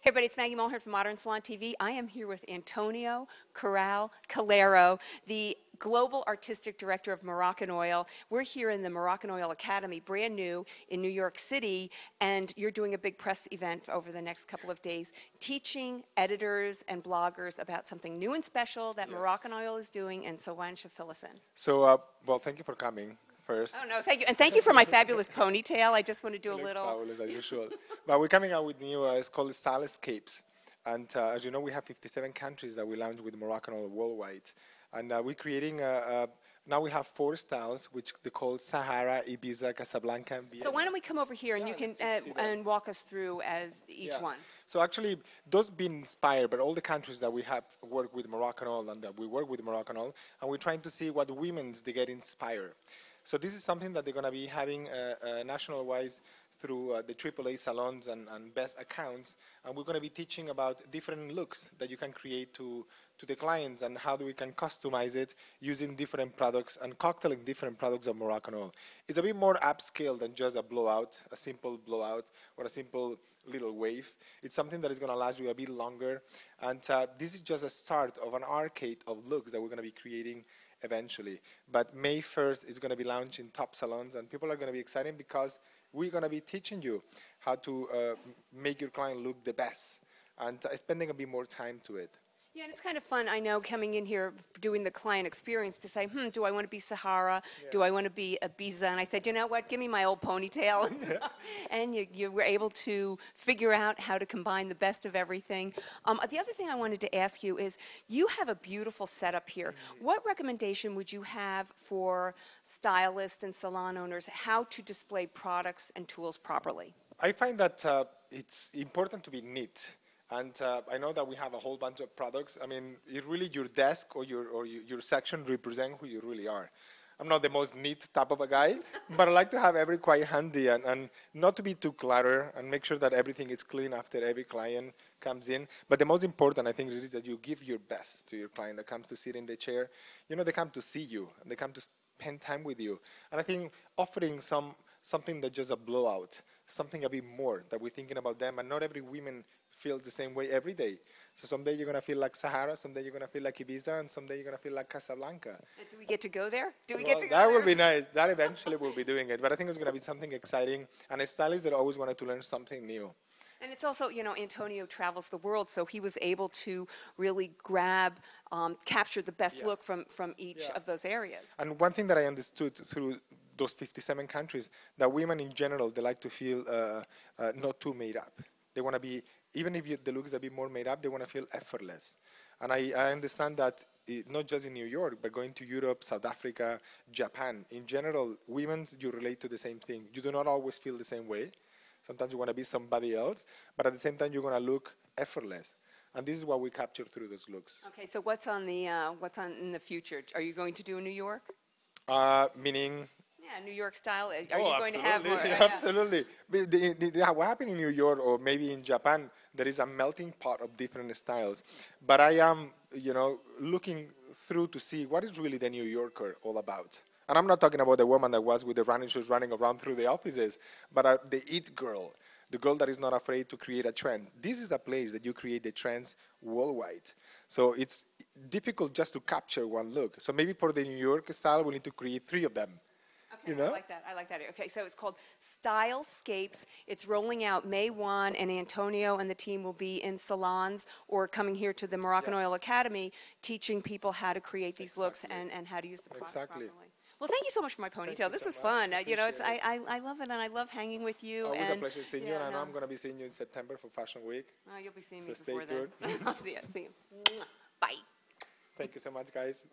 Hey everybody, it's Maggie Mulhern from Modern Salon TV. I am here with Antonio Corral Calero, the Global Artistic Director of Moroccanoil. We're here in the Moroccanoil Academy, brand new in New York City, and you're doing a big press event over the next couple of days, teaching editors and bloggers about something new and special that Moroccanoil is doing, and so why don't you fill us in? So, well, thank you for coming first. Oh no, thank you, and thank you for my fabulous ponytail. I just want to do a little. Fabulous, as usual. But we're coming out with new, it's called Stylescapes. And as you know, we have 57 countries that we launched with Moroccanoil worldwide. And we're creating, now we have 4 styles, which they call Sahara, Ibiza, Casablanca, and So why don't we come over here and you can and walk us through as each one. So actually, those been inspired by all the countries that we have worked with Moroccanoil and that we work with Moroccanoil, and we're trying to see what women's they get inspired. So this is something that they're going to be having national-wise through the AAA salons and best accounts, and we're going to be teaching about different looks that you can create to the clients and how we can customize it using different products and cocktailing different products of Moroccanoil. It's a bit more upscale than just a blowout, a simple blowout or a simple little wave. It's something that is going to last you a bit longer, and this is just a start of an arcade of looks that we're going to be creating eventually. But May 1st is going to be launched in top salons, and people are going to be excited because we're going to be teaching you how to make your client look the best and spending a bit more time to it. Yeah, and it's kind of fun, I know, coming in here, doing the client experience to say, do I want to be Sahara? Yeah. Do I want to be Ibiza? And I said, you know what, give me my old ponytail. And you were able to figure out how to combine the best of everything. The other thing I wanted to ask you is, you have a beautiful setup here. Mm-hmm. What recommendation would you have for stylists and salon owners how to display products and tools properly? I find that it's important to be neat. And I know that we have a whole bunch of products. I mean, really your desk or your section represent who you really are. I'm not the most neat type of a guy, but I like to have everything quite handy and not to be too cluttered and make sure that everything is clean after every client comes in. But the most important, I think, is that you give your best to your client that comes to sit in the chair. You know, they come to see you, and they come to spend time with you. And I think offering something that's just a blowout, something a bit more that we're thinking about them, and not every woman feels the same way every day. So someday you're going to feel like Sahara, someday you're going to feel like Ibiza, and someday you're going to feel like Casablanca. And do we get to go there? Do we well, get to go that there? will be nice. That eventually we'll be doing it. But I think it's going to be something exciting, and a stylist that always wanted to learn something new. And it's also, you know, Antonio travels the world, so he was able to really grab, capture the best look from each of those areas. And one thing that I understood through those 57 countries, that women in general, they like to feel not too made up. They want to be, even if the look is a bit more made up, they want to feel effortless. And I understand that not just in New York, but going to Europe, South Africa, Japan, in general, women, you relate to the same thing. You do not always feel the same way. Sometimes you want to be somebody else, but at the same time, you're going to look effortless. And this is what we capture through those looks. Okay, so what's on in the future? Are you going to do New York? Meaning? Yeah, New York style. Are you going to have more? Absolutely. What happened in New York or maybe in Japan, there is a melting pot of different styles. But I am, you know, looking through to see what is really the New Yorker all about. And I'm not talking about the woman that was with the running shoes running around through the offices, but the it girl, the girl that is not afraid to create a trend. This is a place that you create the trends worldwide. So it's difficult just to capture one look. So maybe for the New York style, we need to create 3 of them. Okay, you know? I like that. I like that. Okay, so it's called Stylescapes. It's rolling out May 1, and Antonio and the team will be in salons or coming here to the Moroccanoil Academy teaching people how to create these looks and how to use the products properly. Well, thank you so much for my ponytail. This was fun. You know, I love it, and I love hanging with you. Always a pleasure seeing you, and I know I'm going to be seeing you in September for Fashion Week. Oh, you'll be seeing me so before then. stay tuned. I'll see you. Bye. Thank you so much, guys.